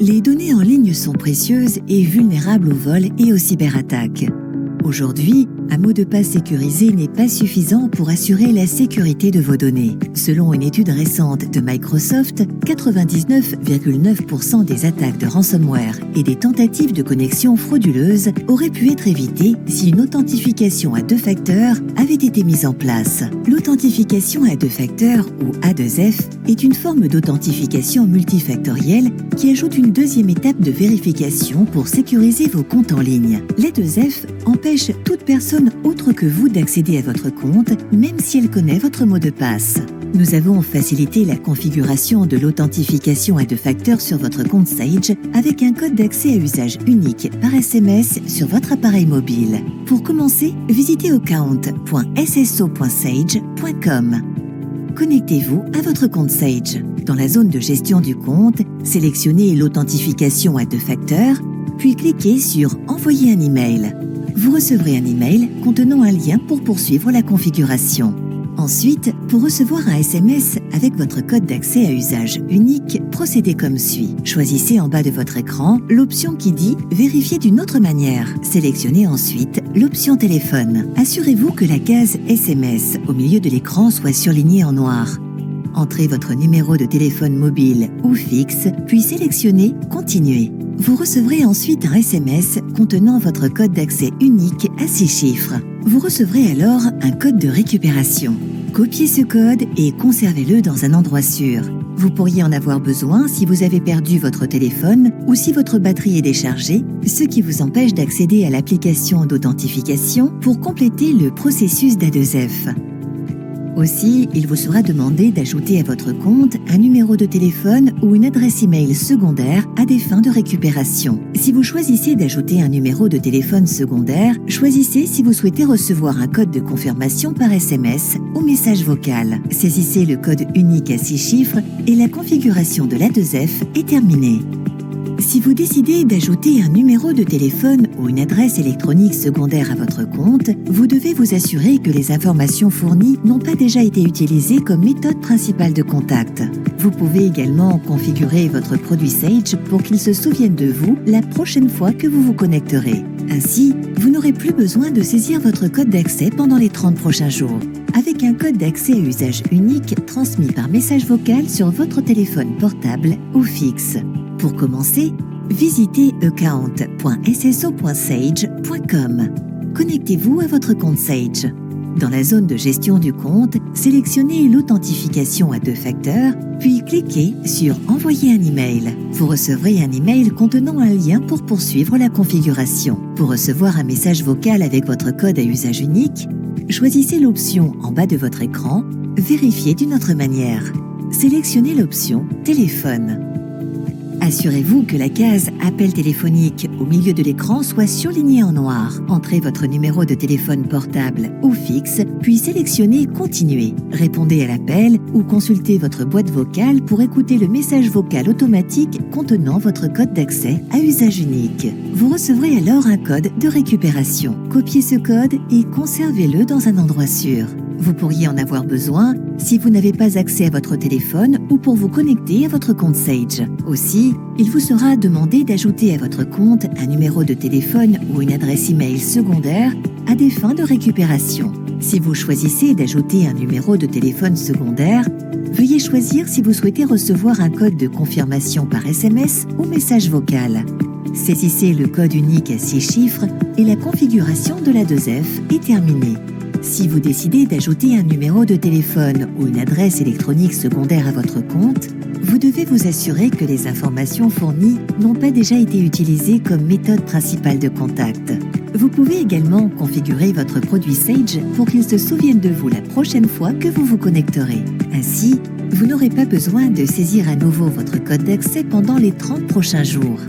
Les données en ligne sont précieuses et vulnérables au vol et aux cyberattaques. Aujourd'hui, un mot de passe sécurisé n'est pas suffisant pour assurer la sécurité de vos données. Selon une étude récente de Microsoft, 99,9% des attaques de ransomware et des tentatives de connexion frauduleuses auraient pu être évitées si une authentification à deux facteurs avait été mise en place. L'authentification à deux facteurs, ou A2F, est une forme d'authentification multifactorielle qui ajoute une deuxième étape de vérification pour sécuriser vos comptes en ligne. L'A2F empêche toute personne autre que vous d'accéder à votre compte, même si elle connaît votre mot de passe. Nous avons facilité la configuration de l'authentification à deux facteurs sur votre compte Sage avec un code d'accès à usage unique par SMS sur votre appareil mobile. Pour commencer, visitez account.sso.sage.com. Connectez-vous à votre compte Sage. Dans la zone de gestion du compte, sélectionnez l'authentification à deux facteurs, puis cliquez sur « Envoyer un email ». Vous recevrez un email contenant un lien pour poursuivre la configuration. Ensuite, pour recevoir un SMS avec votre code d'accès à usage unique, procédez comme suit. Choisissez en bas de votre écran l'option qui dit « Vérifier d'une autre manière ». Sélectionnez ensuite l'option téléphone. Assurez-vous que la case SMS au milieu de l'écran soit surlignée en noir. Entrez votre numéro de téléphone mobile ou fixe, puis sélectionnez « Continuer ». Vous recevrez ensuite un SMS contenant votre code d'accès unique à 6 chiffres. Vous recevrez alors un code de récupération. Copiez ce code et conservez-le dans un endroit sûr. Vous pourriez en avoir besoin si vous avez perdu votre téléphone ou si votre batterie est déchargée, ce qui vous empêche d'accéder à l'application d'authentification pour compléter le processus d'A2F. Aussi, il vous sera demandé d'ajouter à votre compte un numéro de téléphone ou une adresse email secondaire à des fins de récupération. Si vous choisissez d'ajouter un numéro de téléphone secondaire, choisissez si vous souhaitez recevoir un code de confirmation par SMS ou message vocal. Saisissez le code unique à 6 chiffres et la configuration de l'A2F est terminée. Si vous décidez d'ajouter un numéro de téléphone ou une adresse électronique secondaire à votre compte, vous devez vous assurer que les informations fournies n'ont pas déjà été utilisées comme méthode principale de contact. Vous pouvez également configurer votre produit Sage pour qu'il se souvienne de vous la prochaine fois que vous vous connecterez. Ainsi, vous n'aurez plus besoin de saisir votre code d'accès pendant les 30 prochains jours. Avec un code d'accès à usage unique transmis par message vocal sur votre téléphone portable ou fixe. Pour commencer, visitez account.sso.sage.com. Connectez-vous à votre compte Sage. Dans la zone de gestion du compte, sélectionnez l'authentification à deux facteurs, puis cliquez sur « Envoyer un email ». Vous recevrez un email contenant un lien pour poursuivre la configuration. Pour recevoir un message vocal avec votre code à usage unique, choisissez l'option en bas de votre écran « Vérifier d'une autre manière ». Sélectionnez l'option « Téléphone ». Assurez-vous que la case « Appel téléphonique » au milieu de l'écran soit surlignée en noir. Entrez votre numéro de téléphone portable ou fixe, puis sélectionnez « Continuer ». Répondez à l'appel ou consultez votre boîte vocale pour écouter le message vocal automatique contenant votre code d'accès à usage unique. Vous recevrez alors un code de récupération. Copiez ce code et conservez-le dans un endroit sûr. Vous pourriez en avoir besoin si vous n'avez pas accès à votre téléphone ou pour vous connecter à votre compte Sage. Aussi, il vous sera demandé d'ajouter à votre compte un numéro de téléphone ou une adresse email secondaire à des fins de récupération. Si vous choisissez d'ajouter un numéro de téléphone secondaire, veuillez choisir si vous souhaitez recevoir un code de confirmation par SMS ou message vocal. Saisissez le code unique à 6 chiffres et la configuration de l'A2F est terminée. Si vous décidez d'ajouter un numéro de téléphone ou une adresse électronique secondaire à votre compte, vous devez vous assurer que les informations fournies n'ont pas déjà été utilisées comme méthode principale de contact. Vous pouvez également configurer votre produit Sage pour qu'il se souvienne de vous la prochaine fois que vous vous connecterez. Ainsi, vous n'aurez pas besoin de saisir à nouveau votre code d'accès pendant les 30 prochains jours.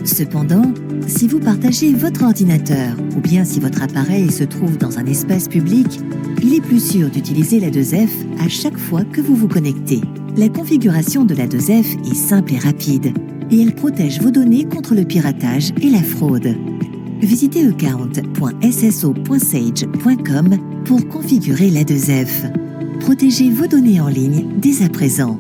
Cependant, si vous partagez votre ordinateur ou bien si votre appareil se trouve dans un espace public, il est plus sûr d'utiliser l'A2F à chaque fois que vous vous connectez. La configuration de l'A2F est simple et rapide et elle protège vos données contre le piratage et la fraude. Visitez account.sso.sage.com pour configurer l'A2F. Protégez vos données en ligne dès à présent.